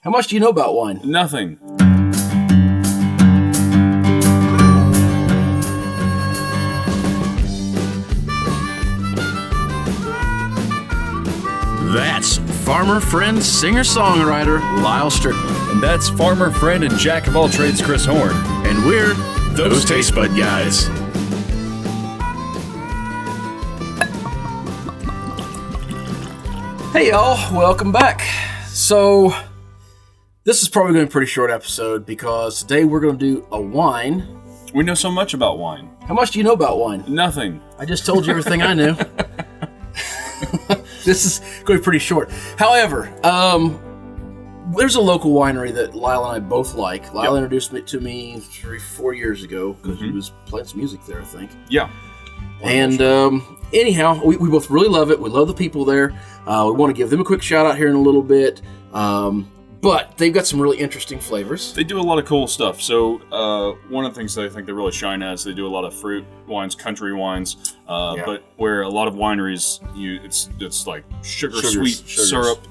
How much do you know about wine? Nothing. That's farmer, friend, singer-songwriter Lyal Strickland. And that's farmer, friend, and jack of all trades, Chris Horn. And we're those Tastebud Guys. Hey y'all, welcome back. So, this is probably going to be a pretty short episode because today we're going to do a wine. We know so much about wine. How much do you know about wine? Nothing. I just told you everything I knew. This is going to be pretty short. However, there's a local winery that Lyal and I both like. Lyal introduced it to me 3-4 years ago because he was playing some music there, I think. Yeah. And anyhow, we both really love it. We love the people there. We want to give them a quick shout out here in a little bit. But they've got some really interesting flavors. They do a lot of cool stuff. So one of the things that I think they really shine at is they do a lot of fruit wines, country wines. But where a lot of wineries, it's like sugars. Syrup.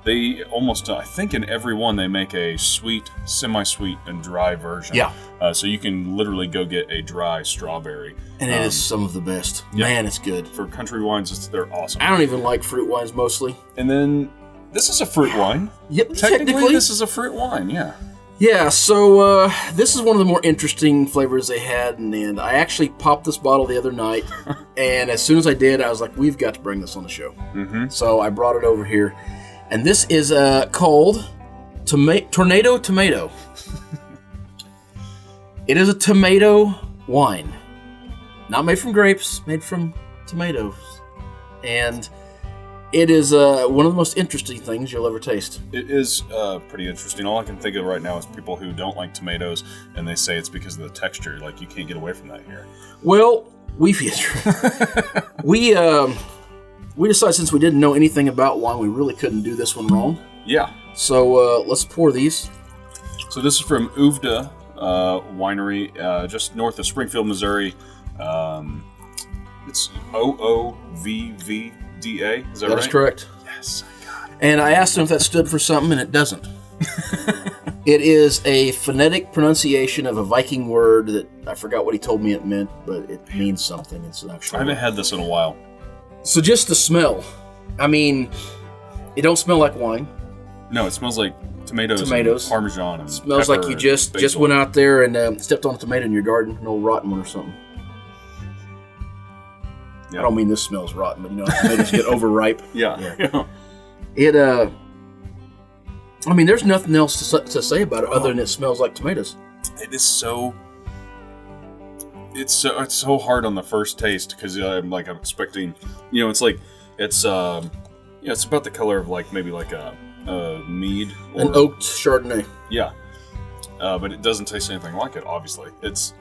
They almost, I think in every one, they make a sweet, semi-sweet, and dry version. Yeah. So you can literally go get a dry strawberry. And it is some of the best. Yeah. Man, it's good. For country wines, they're awesome. I don't even like fruit wines mostly. And then this is a fruit wine. Yep, Technically, this is a fruit wine, yeah. Yeah, so this is one of the more interesting flavors they had, and I actually popped this bottle the other night, and as soon as I did, I was like, we've got to bring this on the show. Mm-hmm. So I brought it over here, and this is called Tornado Tomato. It is a tomato wine. Not made from grapes, made from tomatoes. And it is one of the most interesting things you'll ever taste. It is pretty interesting. All I can think of right now is people who don't like tomatoes, and they say it's because of the texture. Like, you can't get away from that here. Well, we decided since we didn't know anything about wine, we really couldn't do this one wrong. Yeah. So let's pour these. So this is from OOVVDA Winery, just north of Springfield, Missouri. It's OOVVDA. Is that right? That is correct. Yes. God. And I asked him if that stood for something, and it doesn't. It is a phonetic pronunciation of a Viking word that I forgot what he told me it meant, but it means something. It's an actual I haven't had this in a while. So just the smell. I mean, it don't smell like wine. No, it smells like tomatoes. And Parmesan. And smells like you just went out there and stepped on a tomato in your garden, an old rotten one or something. Yeah. I don't mean this smells rotten, but tomatoes get overripe. Yeah. It I mean, there's nothing else to say about it other than it smells like tomatoes. It is so. It's so hard on the first taste because I'm expecting, it's about the color of maybe a mead or an oaked Chardonnay. Yeah, but it doesn't taste anything like it. Obviously, it's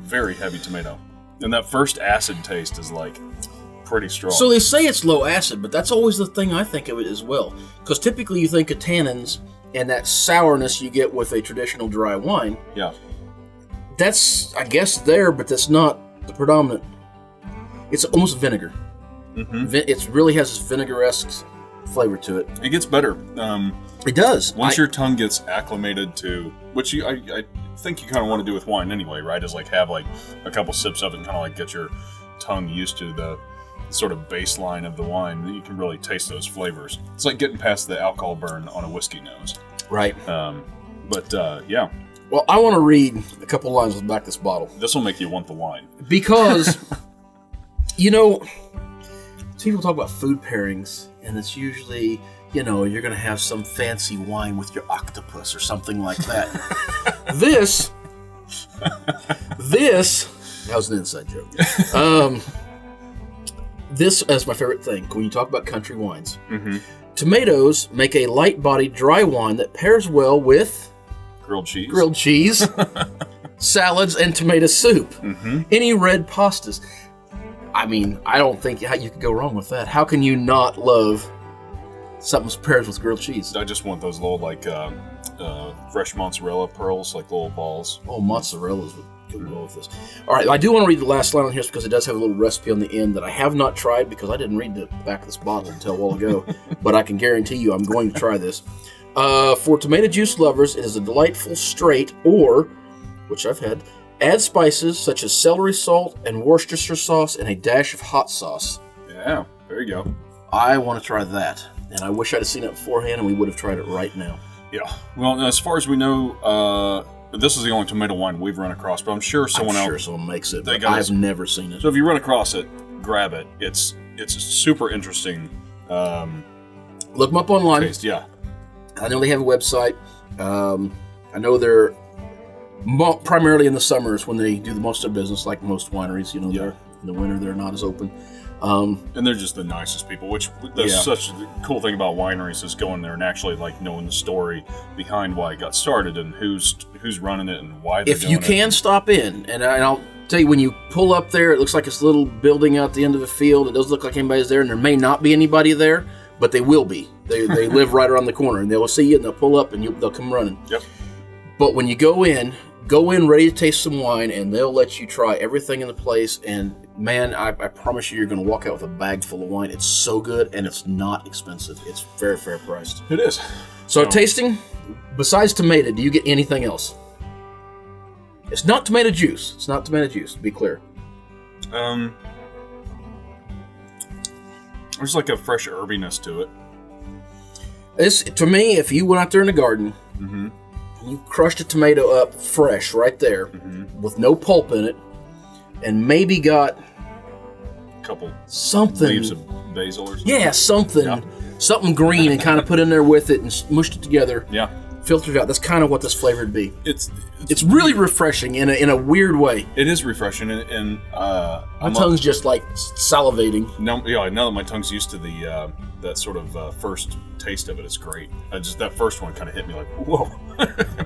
very heavy tomato. And that first acid taste is pretty strong. So they say it's low acid, but that's always the thing I think of it as well. Because typically you think of tannins and that sourness you get with a traditional dry wine. Yeah. That's, I guess, there, but that's not the predominant. It's almost vinegar. Mm-hmm. It really has this vinegar-esque flavor to it. It gets better. It does. Once your tongue gets acclimated to, which I think you kind of want to do with wine anyway, right? Is have a couple sips of it and kind of get your tongue used to the sort of baseline of the wine. Then you can really taste those flavors. It's like getting past the alcohol burn on a whiskey nose. Right. Yeah. Well, I want to read a couple lines with back this bottle. This will make you want the wine. Because, people talk about food pairings, and it's usually, you're going to have some fancy wine with your octopus or something like that. This, that was an inside joke. This is my favorite thing when you talk about country wines. Mm-hmm. Tomatoes make a light-bodied dry wine that pairs well with grilled cheese, salads, and tomato soup. Mm-hmm. Any red pastas. I mean, I don't think you could go wrong with that. How can you not love something pairs with grilled cheese? I just want those little fresh mozzarella pearls, little balls. Oh, mozzarella's would go well with this. All right, I do want to read the last line on here because it does have a little recipe on the end that I have not tried because I didn't read the back of this bottle until a while ago. But I can guarantee you I'm going to try this. For tomato juice lovers, it is a delightful straight, or, which I've had, add spices such as celery salt and Worcestershire sauce and a dash of hot sauce. Yeah, there you go. I want to try that, and I wish I'd have seen it beforehand, and we would have tried it right now. Yeah. Well, as far as we know, this is the only tomato wine we've run across, but I'm sure someone makes it. But I've never seen it. So if you run across it, grab it. It's a super interesting. Look them up online. Taste, yeah. I know they have a website. I know they're primarily in the summers when they do the most of their business, like most wineries. You know, in the winter they're not as open. And they're just the nicest people, which that's such a cool thing about wineries is going there and actually like knowing the story behind why it got started and who's running it and why they're doing it. If you can stop in, and I'll tell you, when you pull up there, it looks like it's a little building out the end of a field. It doesn't look like anybody's there, and there may not be anybody there, but they will be. They live right around the corner, and they'll see you, and they'll pull up, and they'll come running. Yep. But when you go in ready to taste some wine, and they'll let you try everything in the place. And man, I promise you're going to walk out with a bag full of wine. It's so good, and it's not expensive. It's very fair priced. It is. So tasting, besides tomato, do you get anything else? It's not tomato juice. It's not tomato juice, to be clear. There's like a fresh herbiness to it. This, to me, if you went out there in the garden, you crushed a tomato up fresh right there with no pulp in it, and maybe got a couple something leaves of basil or something. Yeah, something green, and kind of put in there with it and mushed it together. Yeah, filtered out. That's kind of what this flavor would be. It's really refreshing in a weird way. It is refreshing, and my tongue's just like salivating. Now that my tongue's used to the that sort of first taste of it, it's great. Just that first one kind of hit me like whoa,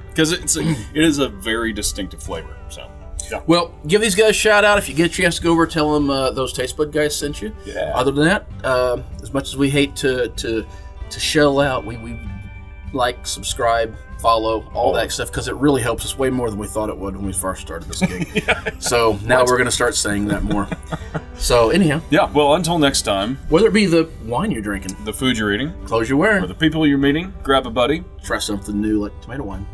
because it is a very distinctive flavor. So yeah. Well, give these guys a shout out if you get a chance to go over. Tell them those Tastebud guys sent you. Yeah. Other than that, as much as we hate to shell out, we like, subscribe, follow, all that stuff, because it really helps us way more than we thought it would when we first started this gig. So now we're going to start saying that more. So anyhow. Yeah, well, until next time. Whether it be the wine you're drinking, the food you're eating, clothes you're wearing, or the people you're meeting, grab a buddy. Try something new like tomato wine.